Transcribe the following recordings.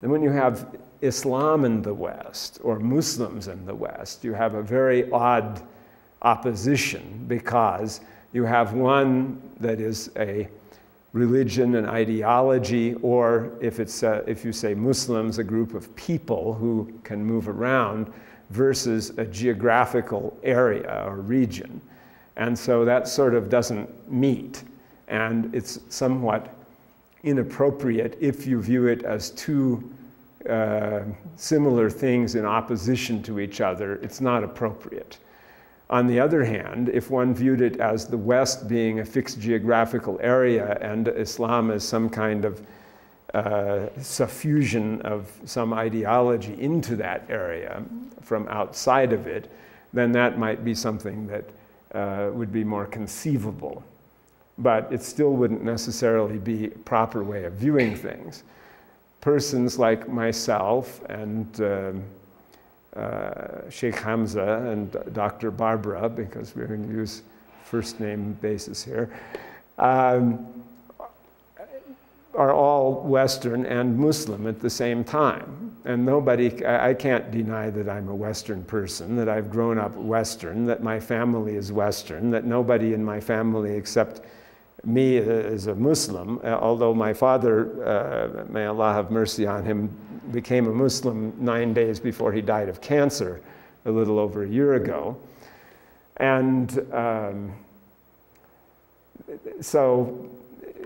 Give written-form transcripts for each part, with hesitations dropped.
And when you have Islam in the West or Muslims in the West, you have a very odd opposition, because you have one that is a religion and ideology, or if you say Muslims, a group of people who can move around, versus a geographical area or region. And so that sort of doesn't meet. And it's somewhat inappropriate if you view it as two similar things in opposition to each other. It's not appropriate. On the other hand, if one viewed it as the West being a fixed geographical area and Islam as some kind of suffusion of some ideology into that area from outside of it, then that might be something that would be more conceivable. But it still wouldn't necessarily be a proper way of viewing things. Persons like myself and Sheikh Hamza and Dr. Barbara, because we're going to use first name basis here, are all Western and Muslim at the same time. And nobody, I can't deny that I'm a Western person, that I've grown up Western, that my family is Western, that nobody in my family except me is a Muslim, although my father, may Allah have mercy on him, became a Muslim 9 days before he died of cancer a little over a year ago. And so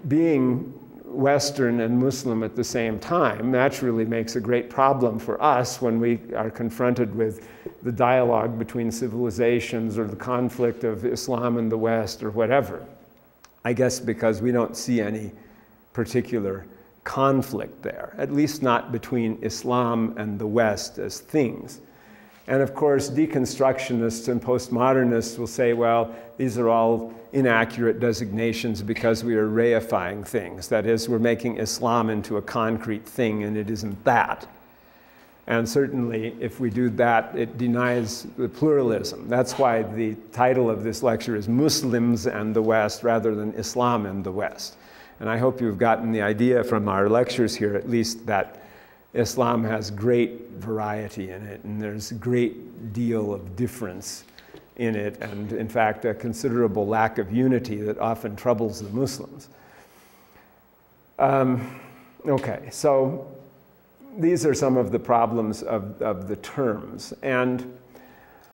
being Western and Muslim at the same time naturally makes a great problem for us when we are confronted with the dialogue between civilizations or the conflict of Islam and the West or whatever. I guess because we don't see any particular conflict there, at least not between Islam and the West as things. And of course, deconstructionists and postmodernists will say, well, these are all inaccurate designations because we are reifying things. That is, we're making Islam into a concrete thing, and it isn't that. And certainly, if we do that, it denies the pluralism. That's why the title of this lecture is Muslims and the West rather than Islam and the West. And I hope you've gotten the idea from our lectures here, at least, that Islam has great variety in it, and there's a great deal of difference in it, and in fact, a considerable lack of unity that often troubles the Muslims. Okay, so these are some of the problems of the terms. And